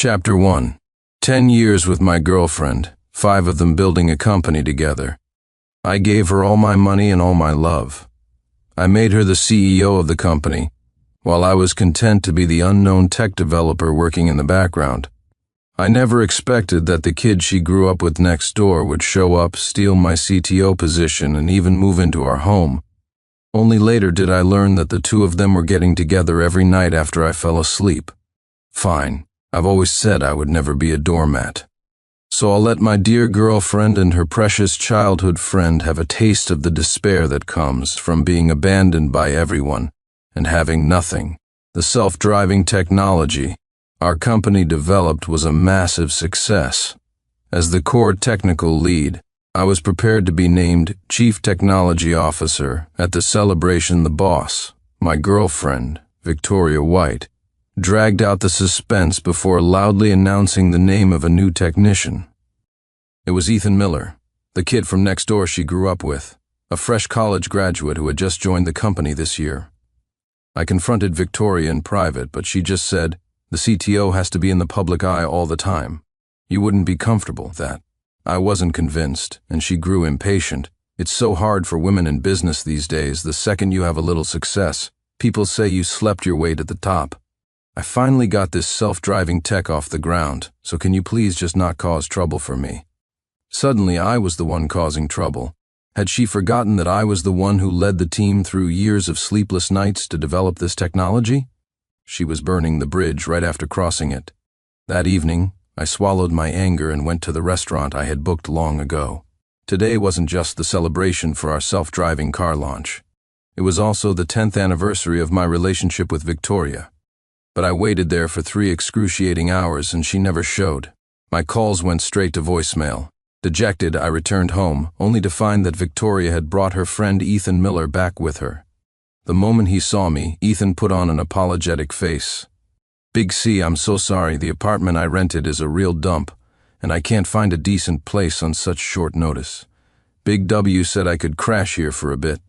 Chapter 1. 10 years with my girlfriend, 5 of them building a company together. I gave her all my money and all my love. I made her the CEO of the company, while I was content to be the unknown tech developer working in the background. I never expected that the kid she grew up with next door would show up, steal my CTO position, and even move into our home. Only later did I learn that the two of them were getting together every night after I fell asleep. Fine. I've always said I would never be a doormat. So I'll let my dear girlfriend and her precious childhood friend have a taste of the despair that comes from being abandoned by everyone and having nothing. The self-driving technology our company developed was a massive success. As the core technical lead, I was prepared to be named Chief Technology Officer at the celebration. The boss, my girlfriend, Victoria White, dragged out the suspense before loudly announcing the name of a new technician. It was Ethan Miller, the kid from next door she grew up with, a fresh college graduate who had just joined the company this year. I confronted Victoria in private, but she just said, "The CTO has to be in the public eye all the time. You wouldn't be comfortable with that." I wasn't convinced, and she grew impatient. It's so hard for women in business these days. The second you have a little success, people say you slept your way to the top. I finally got this self-driving tech off the ground, so can you please just not cause trouble for me? Suddenly I was the one causing trouble. Had she forgotten that I was the one who led the team through years of sleepless nights to develop this technology? She was burning the bridge right after crossing it. That evening, I swallowed my anger and went to the restaurant I had booked long ago. Today wasn't just the celebration for our self-driving car launch. It was also the 10th anniversary of my relationship with Victoria. But I waited there for 3 excruciating hours and she never showed. My calls went straight to voicemail. Dejected, I returned home, only to find that Victoria had brought her friend Ethan Miller back with her. The moment he saw me, Ethan put on an apologetic face. "Big C, I'm so sorry, the apartment I rented is a real dump, and I can't find a decent place on such short notice. Big W said I could crash here for a bit."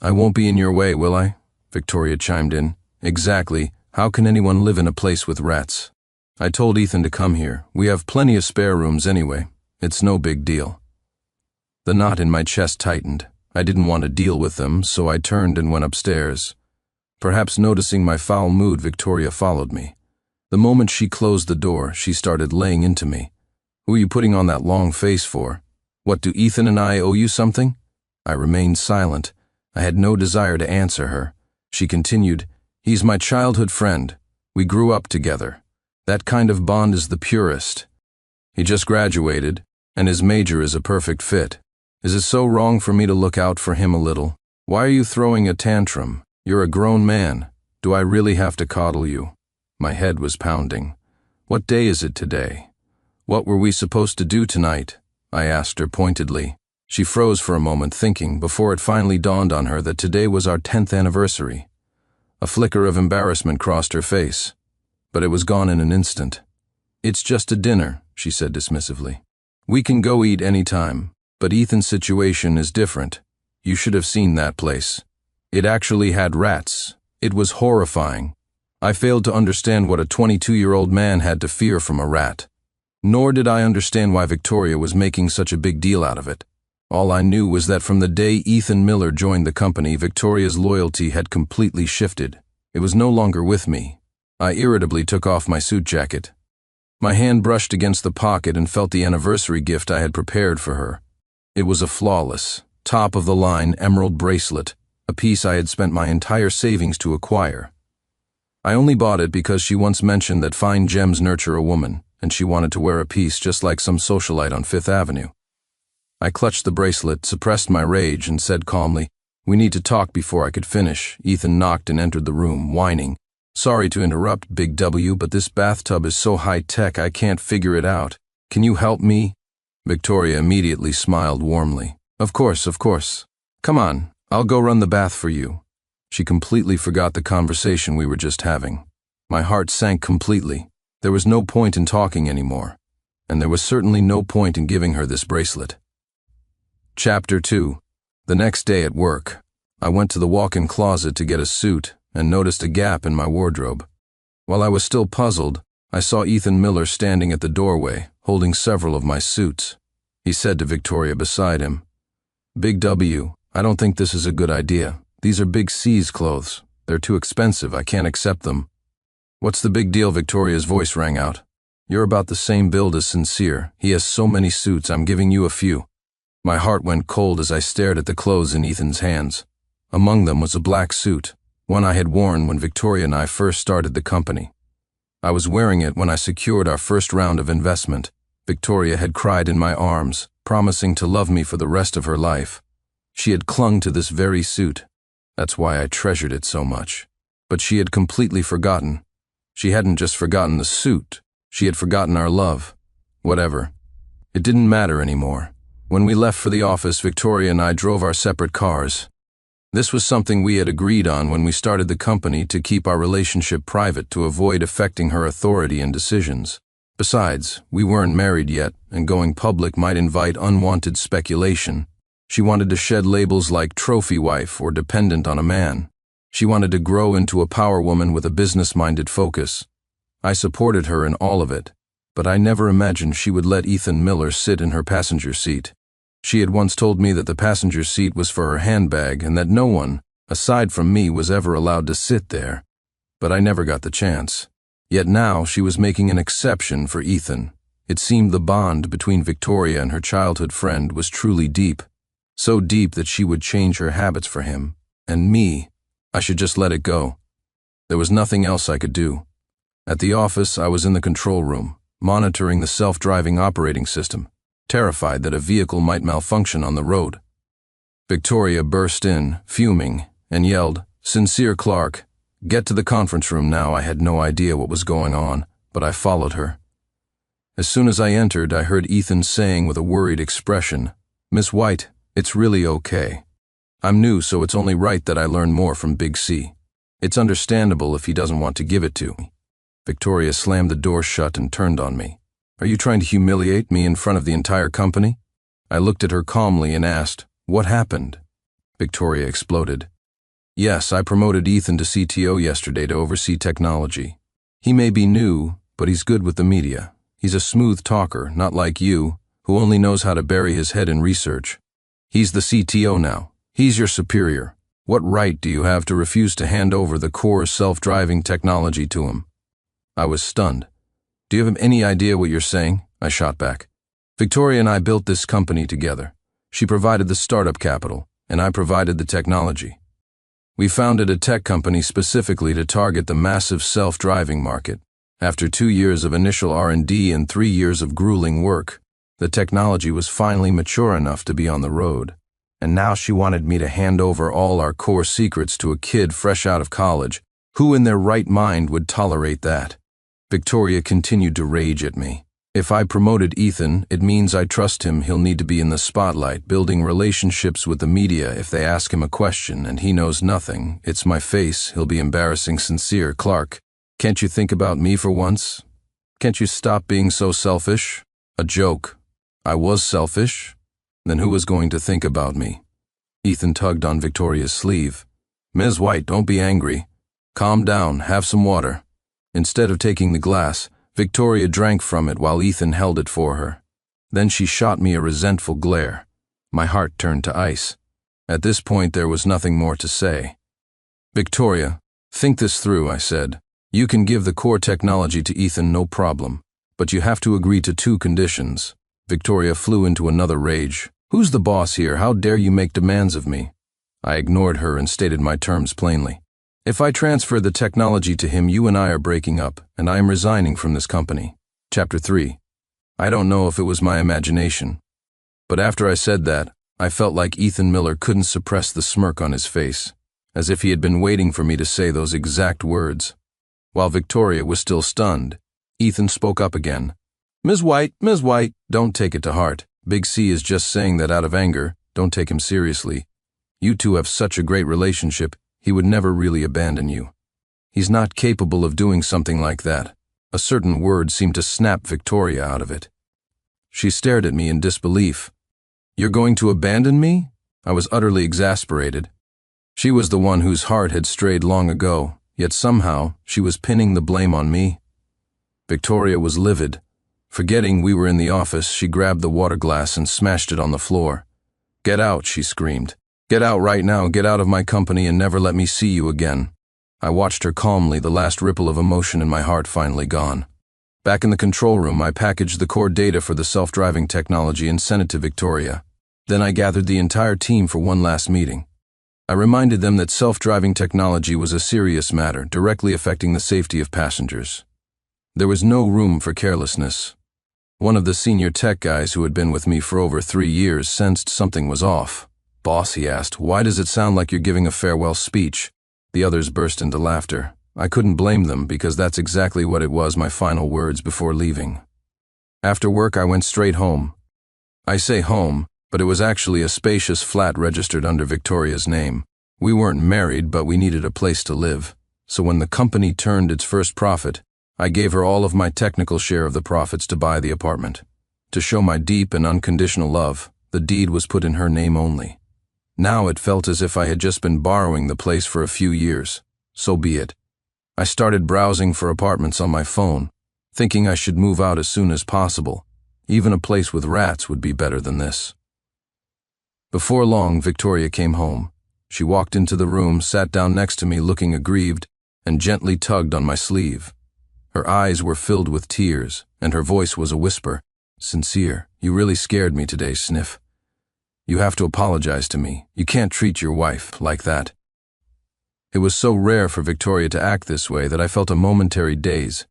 "I won't be in your way, will I?" Victoria chimed in. "Exactly. How can anyone live in a place with rats?" I told Ethan to come here. We have plenty of spare rooms anyway. It's no big deal. The knot in my chest tightened. I didn't want to deal with them, so I turned and went upstairs. Perhaps noticing my foul mood, Victoria followed me. The moment she closed the door, she started laying into me. "Who are you putting on that long face for? What, do Ethan and I owe you something?" I remained silent. I had no desire to answer her. She continued, "He's my childhood friend. We grew up together. That kind of bond is the purest. He just graduated, and his major is a perfect fit. Is it so wrong for me to look out for him a little? Why are you throwing a tantrum? You're a grown man. Do I really have to coddle you?" My head was pounding. "What day is it today? What were we supposed to do tonight?" I asked her pointedly. She froze for a moment, thinking, before it finally dawned on her that today was our 10th anniversary. A flicker of embarrassment crossed her face, but it was gone in an instant. "It's just a dinner," she said dismissively. "We can go eat any time, but Ethan's situation is different. You should have seen that place. It actually had rats. It was horrifying. I failed to understand what a 22-year-old man had to fear from a rat. Nor did I understand why Victoria was making such a big deal out of it. All I knew was that from the day Ethan Miller joined the company, Victoria's loyalty had completely shifted. It was no longer with me. I irritably took off my suit jacket. My hand brushed against the pocket and felt the anniversary gift I had prepared for her. It was a flawless, top-of-the-line emerald bracelet, a piece I had spent my entire savings to acquire. I only bought it because she once mentioned that fine gems nurture a woman, and she wanted to wear a piece just like some socialite on Fifth Avenue. I clutched the bracelet, suppressed my rage, and said calmly, "We need to talk." Before I could finish, Ethan knocked and entered the room, whining, "Sorry to interrupt, Big W, but this bathtub is so high-tech I can't figure it out. Can you help me?" Victoria immediately smiled warmly. Of course. Come on, I'll go run the bath for you." She completely forgot the conversation we were just having. My heart sank completely. There was no point in talking anymore, and there was certainly no point in giving her this bracelet. Chapter 2. The next day at work, I went to the walk-in closet to get a suit and noticed a gap in my wardrobe. While I was still puzzled, I saw Ethan Miller standing at the doorway, holding several of my suits. He said to Victoria beside him, "Big W, I don't think this is a good idea. These are Big C's clothes. They're too expensive. I can't accept them." "What's the big deal?" Victoria's voice rang out. "You're about the same build as Sincere. He has so many suits. I'm giving you a few." My heart went cold as I stared at the clothes in Ethan's hands. Among them was a black suit, one I had worn when Victoria and I first started the company. I was wearing it when I secured our first round of investment. Victoria had cried in my arms, promising to love me for the rest of her life. She had clung to this very suit. That's why I treasured it so much. But she had completely forgotten. She hadn't just forgotten the suit. She had forgotten our love. Whatever. It didn't matter anymore. When we left for the office, Victoria and I drove our separate cars. This was something we had agreed on when we started the company to keep our relationship private to avoid affecting her authority and decisions. Besides, we weren't married yet, and going public might invite unwanted speculation. She wanted to shed labels like trophy wife or dependent on a man. She wanted to grow into a power woman with a business-minded focus. I supported her in all of it, but I never imagined she would let Ethan Miller sit in her passenger seat. She had once told me that the passenger seat was for her handbag and that no one, aside from me, was ever allowed to sit there. But I never got the chance. Yet now she was making an exception for Ethan. It seemed the bond between Victoria and her childhood friend was truly deep. So deep that she would change her habits for him. And me, I should just let it go. There was nothing else I could do. At the office, I was in the control room, monitoring the self-driving operating system, terrified that a vehicle might malfunction on the road. Victoria burst in, fuming, and yelled, "Sincere Clark, get to the conference room now." I had no idea what was going on, but I followed her. As soon as I entered, I heard Ethan saying with a worried expression, "Miss White, it's really okay. I'm new, so it's only right that I learn more from Big C. It's understandable if he doesn't want to give it to me." Victoria slammed the door shut and turned on me. "Are you trying to humiliate me in front of the entire company?" I looked at her calmly and asked, "What happened?" Victoria exploded. "Yes, I promoted Ethan to CTO yesterday to oversee technology. He may be new, but he's good with the media. He's a smooth talker, not like you, who only knows how to bury his head in research. He's the CTO now. He's your superior. What right do you have to refuse to hand over the core self-driving technology to him?" I was stunned. "Do you have any idea what you're saying?" I shot back. "Victoria and I built this company together. She provided the startup capital, and I provided the technology. We founded a tech company specifically to target the massive self-driving market. After 2 years of initial R&D and 3 years of grueling work, the technology was finally mature enough to be on the road. And now she wanted me to hand over all our core secrets to a kid fresh out of college. Who in their right mind would tolerate that?" Victoria continued to rage at me. "If I promoted Ethan, it means I trust him. He'll need to be in the spotlight, building relationships with the media if they ask him a question and he knows nothing. It's my face. He'll be embarrassing Sincere Clark. Can't you think about me for once? Can't you stop being so selfish?" A joke. I was selfish? Then who was going to think about me? Ethan tugged on Victoria's sleeve. "Ms. White, don't be angry. Calm down, have some water." Instead of taking the glass, Victoria drank from it while Ethan held it for her. Then she shot me a resentful glare. My heart turned to ice. At this point, there was nothing more to say. "Victoria, think this through," I said. "You can give the core technology to Ethan, no problem, but you have to agree to 2 conditions. Victoria flew into another rage. "Who's the boss here? How dare you make demands of me?" I ignored her and stated my terms plainly. "If I transfer the technology to him, you and I are breaking up, and I am resigning from this company." Chapter 3. I don't know if it was my imagination, but after I said that, I felt like Ethan Miller couldn't suppress the smirk on his face, as if he had been waiting for me to say those exact words. While Victoria was still stunned, Ethan spoke up again. Ms. White, don't take it to heart. Big C is just saying that out of anger. Don't take him seriously. You two have such a great relationship, he would never really abandon you. He's not capable of doing something like that." A certain word seemed to snap Victoria out of it. She stared at me in disbelief. "You're going to abandon me?" I was utterly exasperated. She was the one whose heart had strayed long ago, yet somehow she was pinning the blame on me. Victoria was livid. Forgetting we were in the office, she grabbed the water glass and smashed it on the floor. "Get out," she screamed. "Get out right now, get out of my company and never let me see you again." I watched her calmly, the last ripple of emotion in my heart finally gone. Back in the control room, I packaged the core data for the self-driving technology and sent it to Victoria. Then I gathered the entire team for one last meeting. I reminded them that self-driving technology was a serious matter, directly affecting the safety of passengers. There was no room for carelessness. One of the senior tech guys who had been with me for over 3 years sensed something was off. "Boss," he asked, "why does it sound like you're giving a farewell speech?" The others burst into laughter. I couldn't blame them because that's exactly what it was, my final words before leaving. After work, I went straight home. I say home, but it was actually a spacious flat registered under Victoria's name. We weren't married, but we needed a place to live. So when the company turned its first profit, I gave her all of my technical share of the profits to buy the apartment. To show my deep and unconditional love, the deed was put in her name only. Now it felt as if I had just been borrowing the place for a few years. So be it. I started browsing for apartments on my phone, thinking I should move out as soon as possible. Even a place with rats would be better than this. Before long, Victoria came home. She walked into the room, sat down next to me looking aggrieved, and gently tugged on my sleeve. Her eyes were filled with tears, and her voice was a whisper. "Sincere, you really scared me today, Sniff. You have to apologize to me. You can't treat your wife like that." It was so rare for Victoria to act this way that I felt a momentary daze.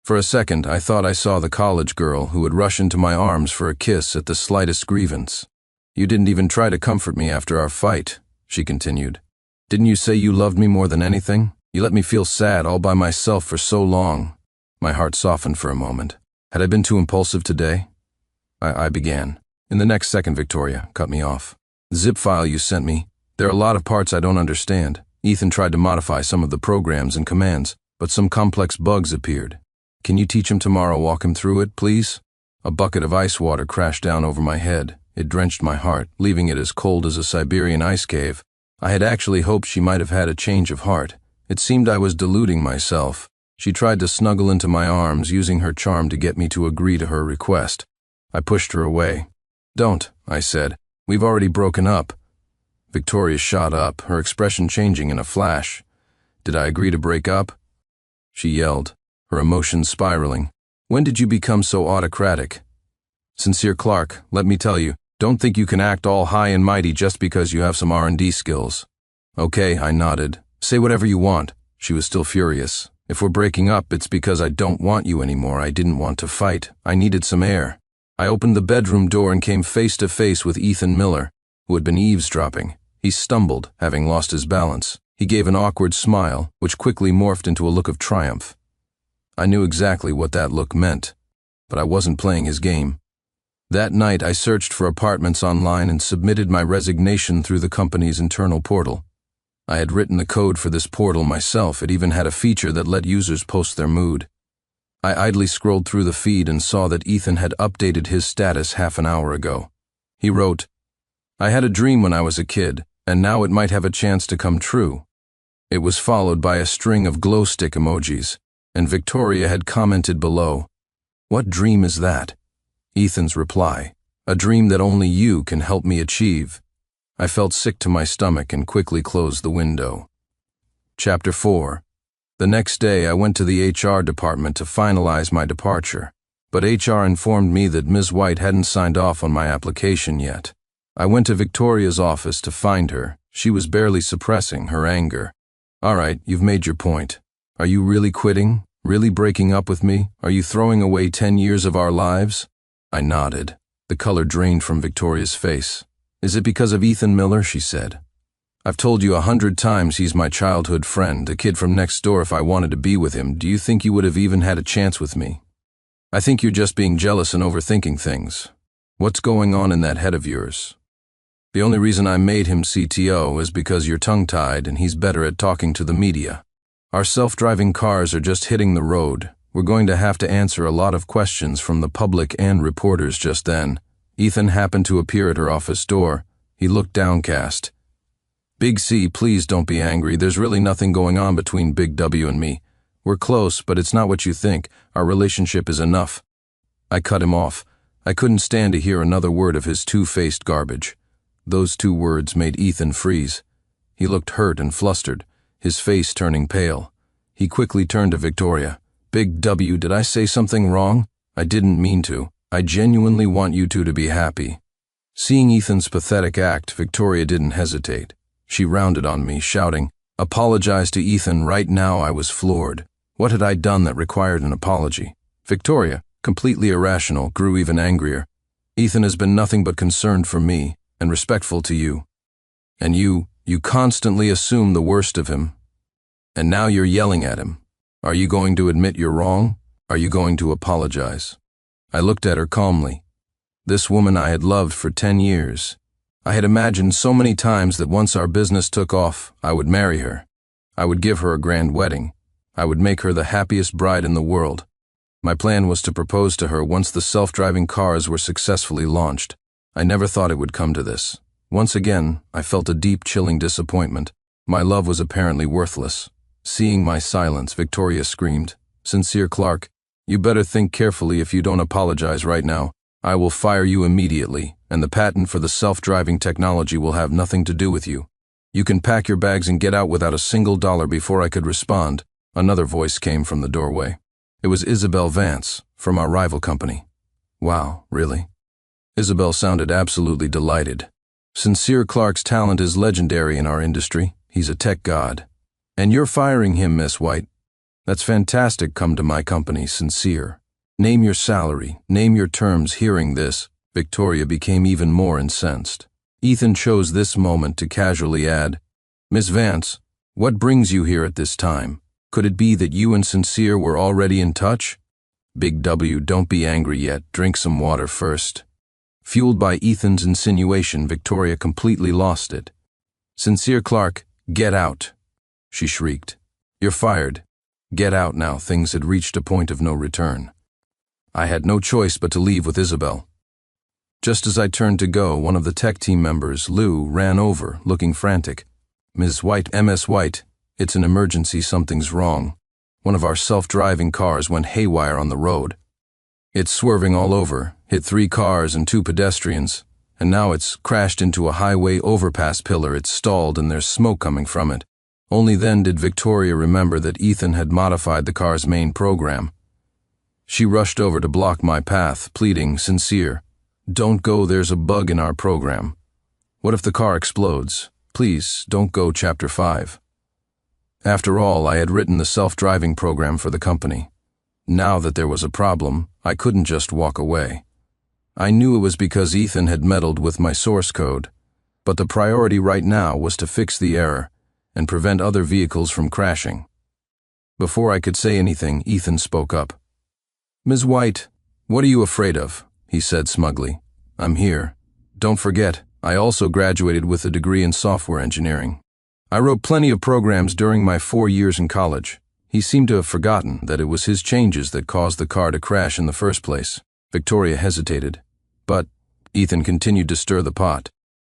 For a second, I thought I saw the college girl who would rush into my arms for a kiss at the slightest grievance. "You didn't even try to comfort me after our fight," she continued. "Didn't you say you loved me more than anything? You let me feel sad all by myself for so long." My heart softened for a moment. Had I been too impulsive today? I began. In the next second, Victoria cut me off. "The zip file you sent me, there are a lot of parts I don't understand. Ethan tried to modify some of the programs and commands, but some complex bugs appeared. Can you teach him tomorrow, walk him through it, please?" A bucket of ice water crashed down over my head. It drenched my heart, leaving it as cold as a Siberian ice cave. I had actually hoped she might have had a change of heart. It seemed I was deluding myself. She tried to snuggle into my arms, using her charm to get me to agree to her request. I pushed her away. "Don't," I said. "We've already broken up." Victoria shot up, her expression changing in a flash. "Did I agree to break up?" she yelled, her emotions spiraling. "When did you become so autocratic? Sincere Clark, let me tell you, don't think you can act all high and mighty just because you have some R&D skills." "Okay," I nodded. "Say whatever you want." She was still furious. "If we're breaking up, it's because I don't want you anymore. I didn't want to fight. I needed some air." I opened the bedroom door and came face to face with Ethan Miller, who had been eavesdropping. He stumbled, having lost his balance. He gave an awkward smile, which quickly morphed into a look of triumph. I knew exactly what that look meant, but I wasn't playing his game. That night, I searched for apartments online and submitted my resignation through the company's internal portal. I had written the code for this portal myself. It even had a feature that let users post their mood. I idly scrolled through the feed and saw that Ethan had updated his status half an hour ago. He wrote, "I had a dream when I was a kid, and now it might have a chance to come true." It was followed by a string of glow stick emojis, and Victoria had commented below, "What dream is that?" Ethan's reply, "A dream that only you can help me achieve." I felt sick to my stomach and quickly closed the window. Chapter 4. The next day, I went to the HR department to finalize my departure, but HR informed me that Ms. White hadn't signed off on my application yet. I went to Victoria's office to find her. She was barely suppressing her anger. "All right, you've made your point. Are you really quitting? Really breaking up with me? Are you throwing away 10 years of our lives?" I nodded. The color drained from Victoria's face. "Is it because of Ethan Miller?" she said. "I've told you 100 times he's my childhood friend, a kid from next door. If I wanted to be with him, do you think you would have even had a chance with me? I think you're just being jealous and overthinking things. What's going on in that head of yours? The only reason I made him CTO is because you're tongue-tied and he's better at talking to the media. Our self-driving cars are just hitting the road. We're going to have to answer a lot of questions from the public and reporters." Just then, Ethan happened to appear at her office door. He looked downcast. "Big C, please don't be angry. There's really nothing going on between Big W and me. We're close, but it's not what you think. Our relationship is enough. I cut him off. I couldn't stand to hear another word of his two-faced garbage. Those 2 words made Ethan freeze. He looked hurt and flustered, his face turning pale. He quickly turned to Victoria. "Big W, did I say something wrong? I didn't mean to. I genuinely want you two to be happy." Seeing Ethan's pathetic act, Victoria didn't hesitate. She rounded on me, shouting, "Apologize to Ethan right now." I was floored. What had I done that required an apology? Victoria, completely irrational, grew even angrier. "Ethan has been nothing but concerned for me and respectful to you. And you constantly assume the worst of him. And now you're yelling at him. Are you going to admit you're wrong? Are you going to apologize?" I looked at her calmly. This woman I had loved for 10 years. I had imagined so many times that once our business took off, I would marry her. I would give her a grand wedding. I would make her the happiest bride in the world. My plan was to propose to her once the self-driving cars were successfully launched. I never thought it would come to this. Once again, I felt a deep, chilling disappointment. My love was apparently worthless. Seeing my silence, Victoria screamed, "Sincere Clark, you better think carefully. If you don't apologize right now, I will fire you immediately, and the patent for the self-driving technology will have nothing to do with you. You can pack your bags and get out without a single dollar." Before I could respond, another voice came from the doorway. It was Isabel Vance, from our rival company. "Wow, really?" Isabel sounded absolutely delighted. "Sincere Clark's talent is legendary in our industry. He's a tech god. And you're firing him, Miss White. That's fantastic. Come to my company, Sincere. Name your salary, name your terms." Hearing this, Victoria became even more incensed. Ethan chose this moment to casually add, "Miss Vance, what brings you here at this time? Could it be that you and Sincere were already in touch?" "Big W, don't be angry yet. Drink some water first." Fueled by Ethan's insinuation, Victoria completely lost it. "Sincere Clark, get out," she shrieked. "You're fired. Get out now." Things had reached a point of no return. I had no choice but to leave with Isabel. Just as I turned to go, one of the tech team members, Lou, ran over, looking frantic. "Ms. White, Ms. White, it's an emergency. Something's wrong. One of our self-driving cars went haywire on the road. It's swerving all over, hit 3 cars and 2 pedestrians, and now it's crashed into a highway overpass pillar. It's stalled and there's smoke coming from it." Only then did Victoria remember that Ethan had modified the car's main program. She rushed over to block my path, pleading, "Sincere, don't go. There's a bug in our program. What if the car explodes? Please, don't go." Chapter 5. After all, I had written the self-driving program for the company. Now that there was a problem, I couldn't just walk away. I knew it was because Ethan had meddled with my source code, but the priority right now was to fix the error and prevent other vehicles from crashing. Before I could say anything, Ethan spoke up. "Ms. White, what are you afraid of?" he said smugly. "I'm here. Don't forget, I also graduated with a degree in software engineering. I wrote plenty of programs during my 4 years in college." He seemed to have forgotten that it was his changes that caused the car to crash in the first place. Victoria hesitated. "But," Ethan continued to stir the pot,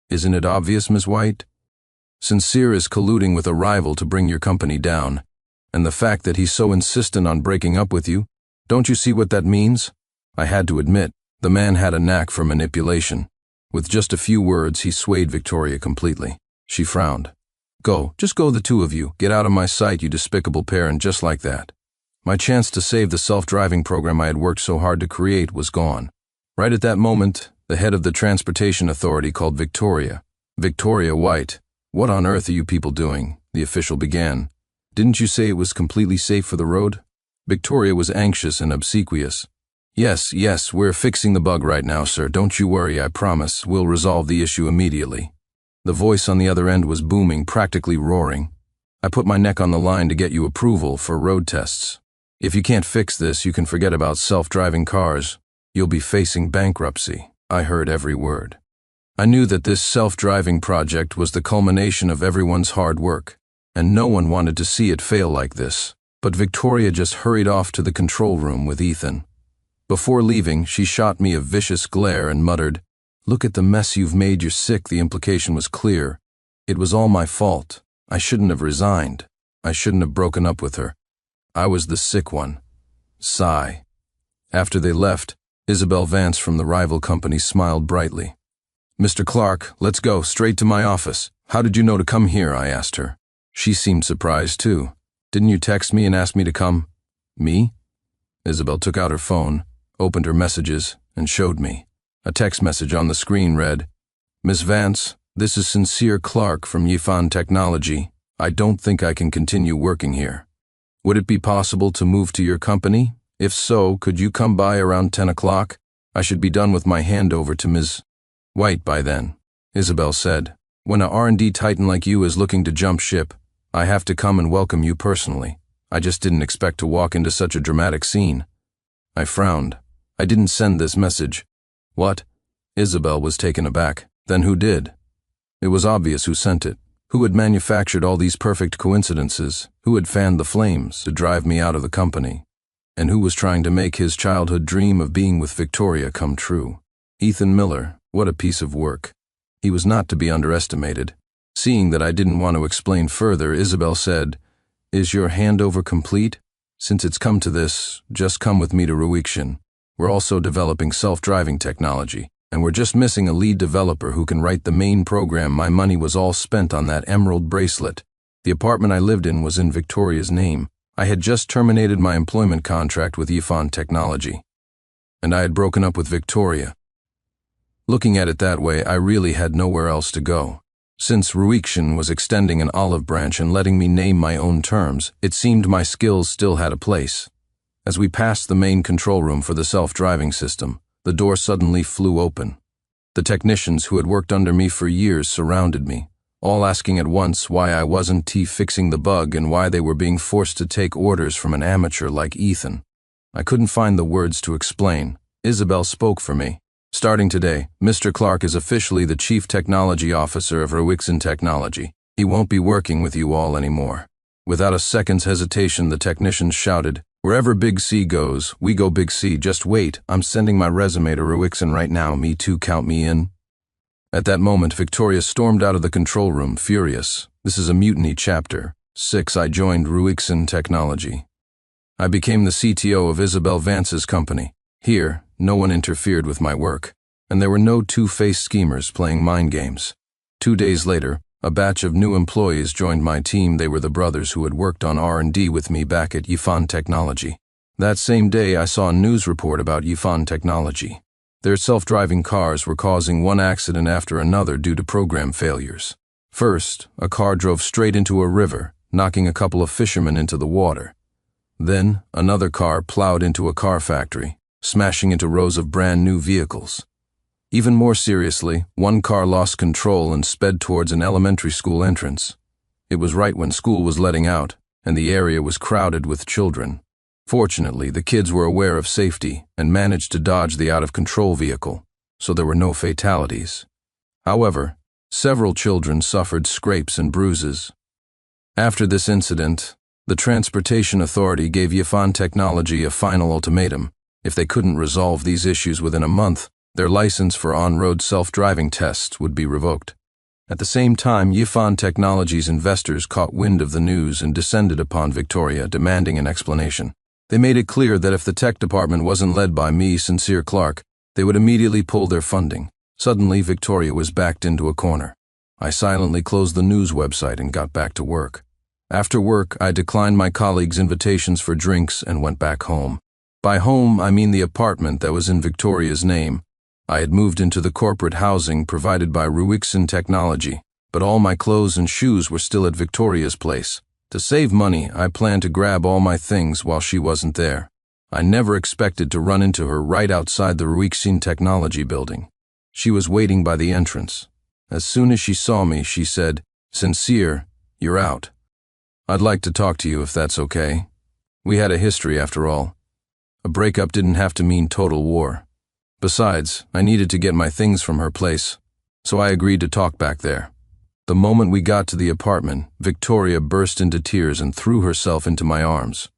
"isn't it obvious, Ms. White? Sincere is colluding with a rival to bring your company down. And the fact that he's so insistent on breaking up with you, don't you see what that means?" I had to admit, the man had a knack for manipulation. With just a few words, he swayed Victoria completely. She frowned. "Go, just go, the 2 of you. Get out of my sight, you despicable pair." And just like that, my chance to save the self-driving program I had worked so hard to create was gone. Right at that moment, the head of the Transportation Authority called Victoria. "Victoria White, what on earth are you people doing?" the official began. "Didn't you say it was completely safe for the road?" Victoria was anxious and obsequious. Yes, we're fixing the bug right now, sir. Don't you worry, I promise. We'll resolve the issue immediately." The voice on the other end was booming, practically roaring. "I put my neck on the line to get you approval for road tests. If you can't fix this, you can forget about self-driving cars. You'll be facing bankruptcy." I heard every word. I knew that this self-driving project was the culmination of everyone's hard work, and no one wanted to see it fail like this. But Victoria just hurried off to the control room with Ethan. Before leaving, she shot me a vicious glare and muttered, "Look at the mess you've made. You're sick." The implication was clear. It was all my fault. I shouldn't have resigned. I shouldn't have broken up with her. I was the sick one. Sigh. After they left, Isabel Vance from the rival company smiled brightly. "Mr. Clark, let's go, straight to my office. How did you know to come here?" I asked her. She seemed surprised too. "Didn't you text me and ask me to come?" "Me?" Isabel took out her phone, opened her messages, and showed me. A text message on the screen read, "Miss Vance, this is Sincere Clark from Yifan Technology. I don't think I can continue working here. Would it be possible to move to your company? If so, could you come by around 10 o'clock? I should be done with my handover to Ms. White by then." Isabel said, "When a R&D titan like you is looking to jump ship, I have to come and welcome you personally. I just didn't expect to walk into such a dramatic scene." I frowned. "I didn't send this message." "What?" Isabel was taken aback. "Then who did?" It was obvious who sent it. Who had manufactured all these perfect coincidences? Who had fanned the flames to drive me out of the company? And who was trying to make his childhood dream of being with Victoria come true? Ethan Miller, what a piece of work. He was not to be underestimated. Seeing that I didn't want to explain further, Isabel said, "Is your handover complete? Since it's come to this, just come with me to Ruikshin. We're also developing self-driving technology, and we're just missing a lead developer who can write the main program. My money was all spent on that emerald bracelet. The apartment I lived in was in Victoria's name. I had just terminated my employment contract with Yifan Technology, and I had broken up with Victoria. Looking at it that way, I really had nowhere else to go. Since Ruikshin was extending an olive branch and letting me name my own terms, it seemed my skills still had a place. As we passed the main control room for the self-driving system, the door suddenly flew open. The technicians who had worked under me for years surrounded me, all asking at once why I wasn't fixing the bug and why they were being forced to take orders from an amateur like Ethan. I couldn't find the words to explain. Isabel spoke for me. "Starting today, Mr. Clark is officially the Chief Technology Officer of Ruikshin Technology. He won't be working with you all anymore." Without a second's hesitation, the technicians shouted, "Wherever Big C goes, we go Big C. Just wait, I'm sending my resume to Ruikshin right now. Me too, count me in." At that moment, Victoria stormed out of the control room, furious. This is a mutiny chapter 6. I joined Ruikshin Technology. I became the CTO of Isabel Vance's company. Here, no one interfered with my work, and there were no two-faced schemers playing mind games. 2 days later, a batch of new employees joined my team. They were the brothers who had worked on R&D with me back at Yifan Technology. That same day, I saw a news report about Yifan Technology. Their self-driving cars were causing one accident after another due to program failures. First, a car drove straight into a river, knocking a couple of fishermen into the water. Then, another car plowed into a car factory, smashing into rows of brand new vehicles. Even more seriously, one car lost control and sped towards an elementary school entrance. It was right when school was letting out, and the area was crowded with children. Fortunately, the kids were aware of safety and managed to dodge the out-of-control vehicle, so there were no fatalities. However, several children suffered scrapes and bruises. After this incident, the Transportation Authority gave Yifan Technology a final ultimatum. If they couldn't resolve these issues within a month, their license for on-road self-driving tests would be revoked. At the same time, Yifan Technology's investors caught wind of the news and descended upon Victoria, demanding an explanation. They made it clear that if the tech department wasn't led by me, Sincere Clark, they would immediately pull their funding. Suddenly, Victoria was backed into a corner. I silently closed the news website and got back to work. After work, I declined my colleagues' invitations for drinks and went back home. By home, I mean the apartment that was in Victoria's name. I had moved into the corporate housing provided by Ruikshin Technology, but all my clothes and shoes were still at Victoria's place. To save money, I planned to grab all my things while she wasn't there. I never expected to run into her right outside the Ruikshin Technology building. She was waiting by the entrance. As soon as she saw me, she said, "Sincere, you're out. I'd like to talk to you if that's okay." We had a history after all. A breakup didn't have to mean total war. Besides, I needed to get my things from her place, so I agreed to talk back there. The moment we got to the apartment, Victoria burst into tears and threw herself into my arms.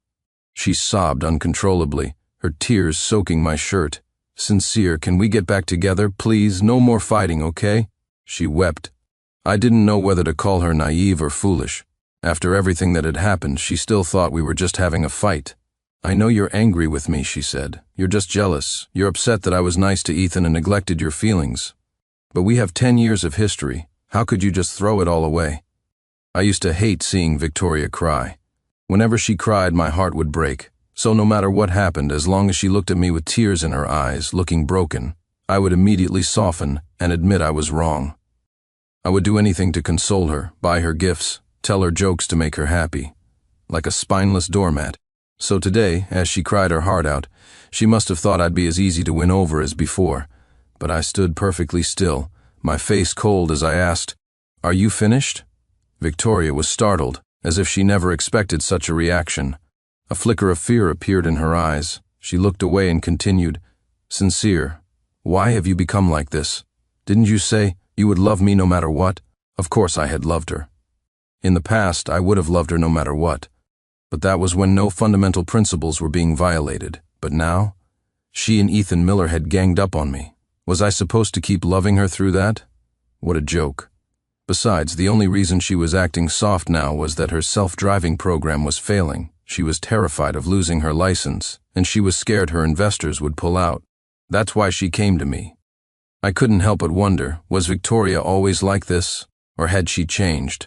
She sobbed uncontrollably, her tears soaking my shirt. "Sincere, can we get back together, please? No more fighting, okay?" She wept. I didn't know whether to call her naive or foolish. After everything that had happened, she still thought we were just having a fight. "I know you're angry with me," she said. "You're just jealous. You're upset that I was nice to Ethan and neglected your feelings. But we have 10 years of history. How could you just throw it all away?" I used to hate seeing Victoria cry. Whenever she cried, my heart would break. So no matter what happened, as long as she looked at me with tears in her eyes, looking broken, I would immediately soften and admit I was wrong. I would do anything to console her, buy her gifts, tell her jokes to make her happy, like a spineless doormat. So today, as she cried her heart out, she must have thought I'd be as easy to win over as before. But I stood perfectly still, my face cold as I asked, "Are you finished?" Victoria was startled, as if she never expected such a reaction. A flicker of fear appeared in her eyes. She looked away and continued, "Sincere, why have you become like this? Didn't you say you would love me no matter what?" Of course I had loved her. In the past, I would have loved her no matter what. But that was when no fundamental principles were being violated. But now, she and Ethan Miller had ganged up on me. Was I supposed to keep loving her through that? What a joke. Besides, the only reason she was acting soft now was that her self-driving program was failing. She was terrified of losing her license, and she was scared her investors would pull out. That's why she came to me. I couldn't help but wonder, was Victoria always like this, or had she changed?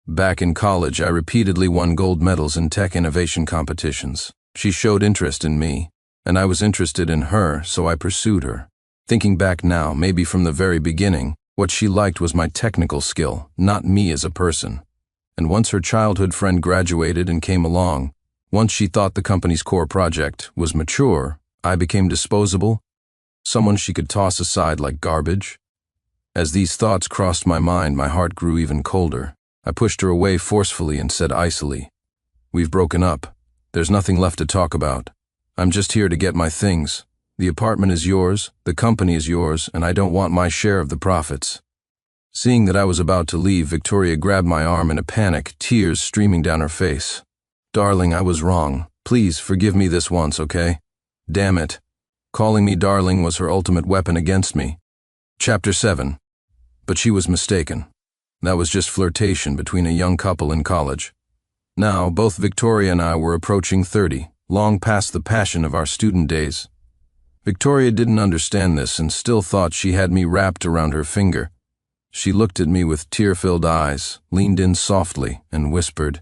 Back in college, I repeatedly won gold medals in tech innovation competitions. She showed interest in me, and I was interested in her, so I pursued her. Thinking back now, maybe from the very beginning, what she liked was my technical skill, not me as a person. And once her childhood friend graduated and came along, once she thought the company's core project was mature, I became disposable, someone she could toss aside like garbage. As these thoughts crossed my mind, my heart grew even colder. I pushed her away forcefully and said icily, "We've broken up. There's nothing left to talk about. I'm just here to get my things. The apartment is yours, the company is yours, and I don't want my share of the profits." Seeing that I was about to leave, Victoria grabbed my arm in a panic, tears streaming down her face. "Darling, I was wrong. Please forgive me this once, okay? Damn it." Calling me darling was her ultimate weapon against me. Chapter 7. But she was mistaken. That was just flirtation between a young couple in college. Now, both Victoria and I were approaching 30, long past the passion of our student days. Victoria didn't understand this and still thought she had me wrapped around her finger. She looked at me with tear-filled eyes, leaned in softly, and whispered,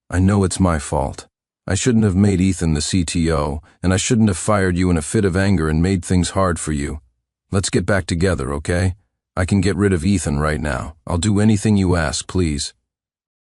"I know it's my fault. I shouldn't have made Ethan the CTO, and I shouldn't have fired you in a fit of anger and made things hard for you. Let's get back together, okay? I can get rid of Ethan right now. I'll do anything you ask, please."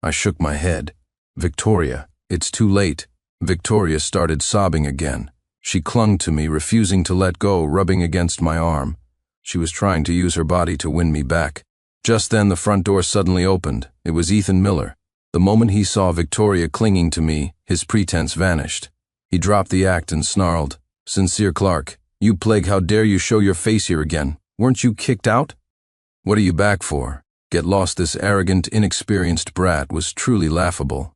I shook my head. "Victoria, it's too late." Victoria started sobbing again. She clung to me, refusing to let go, rubbing against my arm. She was trying to use her body to win me back. Just then the front door suddenly opened. It was Ethan Miller. The moment he saw Victoria clinging to me, his pretense vanished. He dropped the act and snarled, "Sincere Clark, you plague, how dare you show your face here again? Weren't you kicked out? What are you back for? Get lost." This arrogant, inexperienced brat was truly laughable.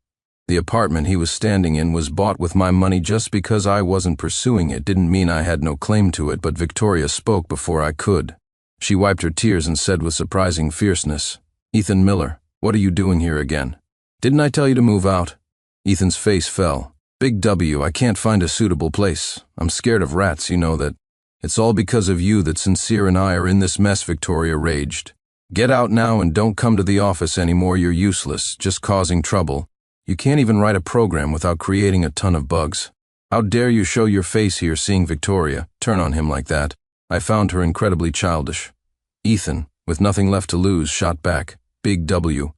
The apartment he was standing in was bought with my money. Just because I wasn't pursuing it didn't mean I had no claim to it, but Victoria spoke before I could. She wiped her tears and said with surprising fierceness, "Ethan Miller, what are you doing here again? Didn't I tell you to move out?" Ethan's face fell. "Big W, I can't find a suitable place. I'm scared of rats, you know that. It's all because of you that Sincere and I are in this mess," Victoria raged. "Get out now and don't come to the office anymore. You're useless, just causing trouble. You can't even write a program without creating a ton of bugs. How dare you show your face here?" Seeing Victoria turn on him like that, I found her incredibly childish. Ethan, with nothing left to lose, shot back, "Big W.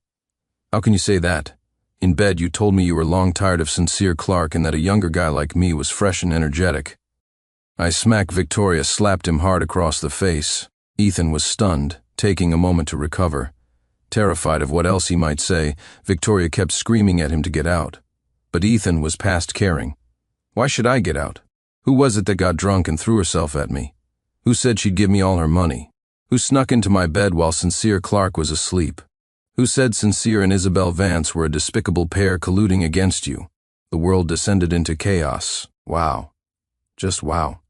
How can you say that? In bed you told me you were long tired of Sincere Clark and that a younger guy like me was fresh and energetic." I smacked Victoria, slapped him hard across the face. Ethan was stunned, taking a moment to recover. Terrified of what else he might say, Victoria kept screaming at him to get out. But Ethan was past caring. Why should I get out? Who was it that got drunk and threw herself at me? Who said she'd give me all her money? Who snuck into my bed while Sincere Clark was asleep? Who said Sincere and Isabel Vance were a despicable pair colluding against you? The world descended into chaos. Wow. Just wow.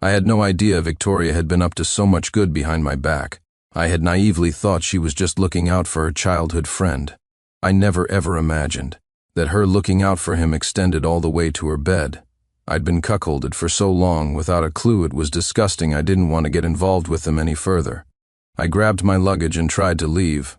I had no idea Victoria had been up to so much good behind my back. I had naively thought she was just looking out for her childhood friend. I never ever imagined that her looking out for him extended all the way to her bed. I'd been cuckolded for so long without a clue. It was disgusting. I didn't want to get involved with them any further. I grabbed my luggage and tried to leave.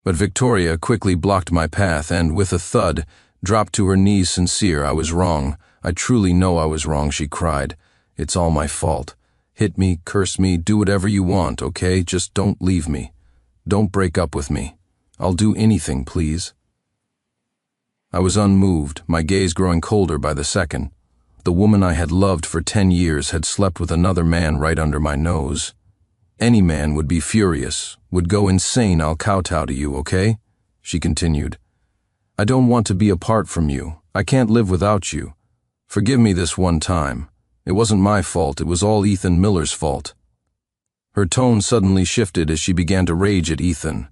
But Victoria quickly blocked my path and, with a thud, dropped to her knees. Sincere, I was wrong. I truly know I was wrong, she cried. It's all my fault. Hit me, curse me, do whatever you want, okay? Just don't leave me. Don't break up with me. I'll do anything, please. I was unmoved, my gaze growing colder by the second. The woman I had loved for 10 years had slept with another man right under my nose. Any man would be furious, would go insane. I'll kowtow to you, okay? She continued. I don't want to be apart from you. I can't live without you. Forgive me this one time. It wasn't my fault. It was all Ethan Miller's fault. Her tone suddenly shifted as she began to rage at Ethan.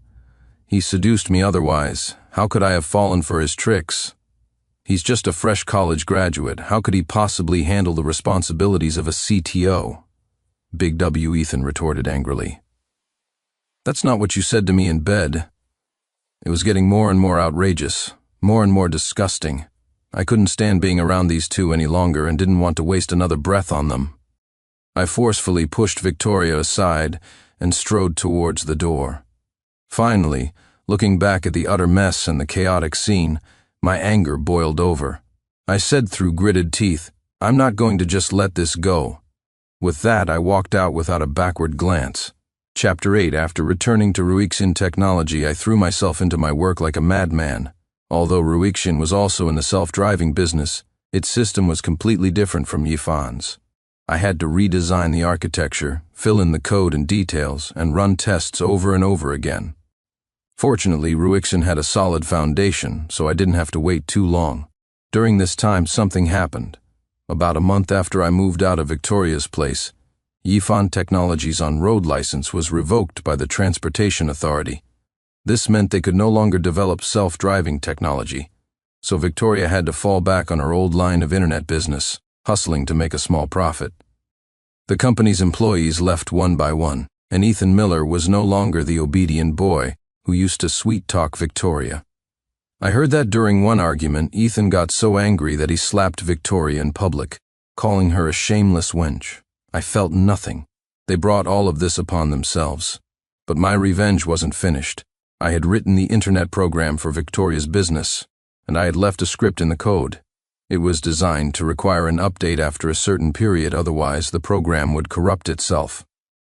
He seduced me otherwise. How could I have fallen for his tricks? He's just a fresh college graduate. How could he possibly handle the responsibilities of a CTO? Big W, Ethan retorted angrily. That's not what you said to me in bed. It was getting more and more outrageous, more and more disgusting. I couldn't stand being around these two any longer and didn't want to waste another breath on them. I forcefully pushed Victoria aside and strode towards the door. Finally, looking back at the utter mess and the chaotic scene, my anger boiled over. I said through gritted teeth, I'm not going to just let this go. With that, I walked out without a backward glance. Chapter 8. After returning to Ruixin Technology, I threw myself into my work like a madman. Although Ruixin was also in the self-driving business, its system was completely different from Yifan's. I had to redesign the architecture, fill in the code and details, and run tests over and over again. Fortunately, Ruixin had a solid foundation, so I didn't have to wait too long. During this time, something happened. About a month after I moved out of Victoria's place, Yifan Technology's on-road license was revoked by the Transportation Authority. This meant they could no longer develop self-driving technology, so Victoria had to fall back on her old line of internet business, hustling to make a small profit. The company's employees left one by one, and Ethan Miller was no longer the obedient boy who used to sweet-talk Victoria. I heard that during one argument, Ethan got so angry that he slapped Victoria in public, calling her a shameless wench. I felt nothing. They brought all of this upon themselves. But my revenge wasn't finished. I had written the internet program for Victoria's business, and I had left a script in the code. It was designed to require an update after a certain period, otherwise the program would corrupt itself.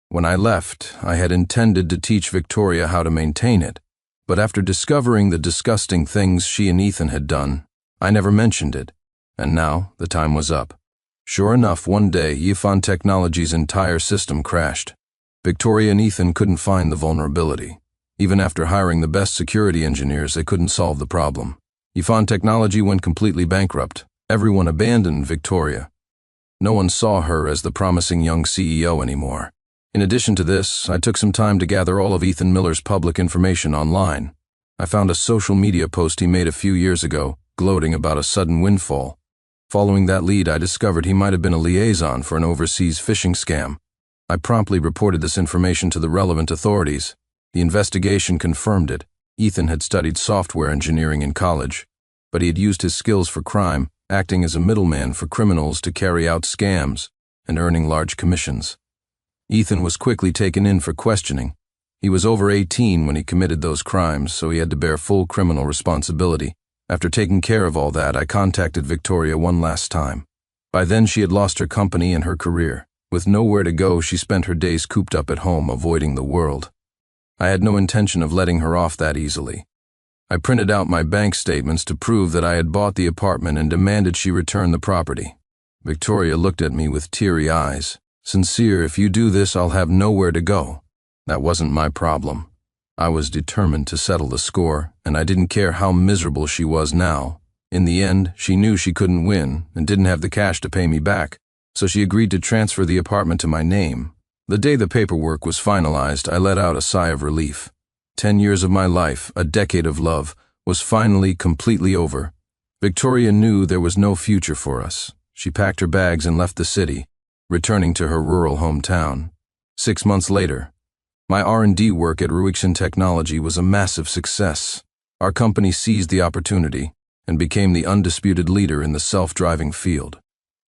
When I left, I had intended to teach Victoria how to maintain it, but after discovering the disgusting things she and Ethan had done, I never mentioned it, and now the time was up. Sure enough, one day, Yifan Technology's entire system crashed. Victoria and Ethan couldn't find the vulnerability. Even after hiring the best security engineers, they couldn't solve the problem. Yifan Technology went completely bankrupt. Everyone abandoned Victoria. No one saw her as the promising young CEO anymore. In addition to this, I took some time to gather all of Ethan Miller's public information online. I found a social media post he made a few years ago, gloating about a sudden windfall. Following that lead, I discovered he might have been a liaison for an overseas phishing scam. I promptly reported this information to the relevant authorities. The investigation confirmed it. Ethan had studied software engineering in college, but he had used his skills for crime, acting as a middleman for criminals to carry out scams and earning large commissions. Ethan was quickly taken in for questioning. He was over 18 when he committed those crimes, so he had to bear full criminal responsibility. After taking care of all that, I contacted Victoria one last time. By then, she had lost her company and her career. With nowhere to go, she spent her days cooped up at home, avoiding the world. I had no intention of letting her off that easily. I printed out my bank statements to prove that I had bought the apartment and demanded she return the property. Victoria looked at me with teary eyes. Sincere, if you do this, I'll have nowhere to go. That wasn't my problem. I was determined to settle the score, and I didn't care how miserable she was now. In the end, she knew she couldn't win and didn't have the cash to pay me back, so she agreed to transfer the apartment to my name. The day the paperwork was finalized, I let out a sigh of relief. 10 years of my life, a decade of love, was finally completely over. Victoria knew there was no future for us. She packed her bags and left the city, returning to her rural hometown. 6 months later, my R&D work at Ruixin Technology was a massive success. Our company seized the opportunity and became the undisputed leader in the self-driving field.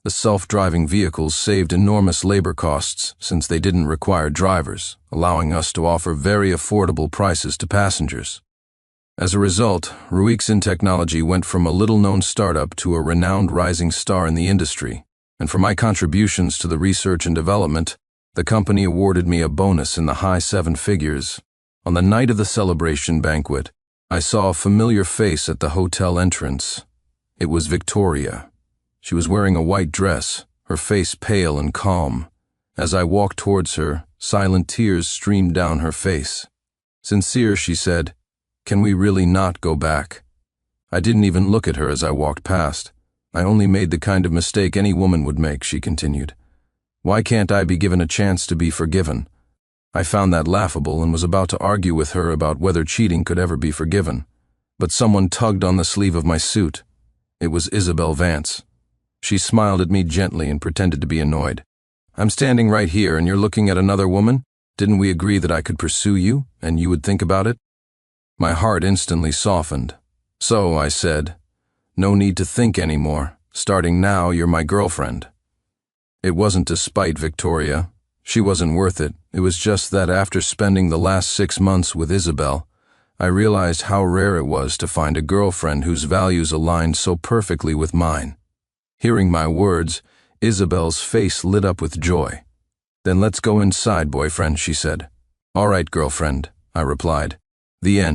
The self-driving vehicles saved enormous labor costs since they didn't require drivers, allowing us to offer very affordable prices to passengers. As a result, Ruixin Technology went from a little-known startup to a renowned rising star in the industry, and for my contributions to the research and development, the company awarded me a bonus in the high seven figures. On the night of the celebration banquet, I saw a familiar face at the hotel entrance. It was Victoria. She was wearing a white dress, her face pale and calm. As I walked towards her, silent tears streamed down her face. "Sincere," she said, "can we really not go back?" I didn't even look at her as I walked past. "I only made the kind of mistake any woman would make," she continued. "Why can't I be given a chance to be forgiven?" I found that laughable and was about to argue with her about whether cheating could ever be forgiven. But someone tugged on the sleeve of my suit. It was Isabel Vance. She smiled at me gently and pretended to be annoyed. "I'm standing right here and you're looking at another woman? Didn't we agree that I could pursue you and you would think about it?" My heart instantly softened. "So," I said, "no need to think anymore. Starting now, you're my girlfriend." It wasn't to spite Victoria. She wasn't worth it. It was just that after spending the last 6 months with Isabel, I realized how rare it was to find a girlfriend whose values aligned so perfectly with mine. Hearing my words, Isabel's face lit up with joy. "Then let's go inside, boyfriend," she said. "All right, girlfriend," I replied. The end.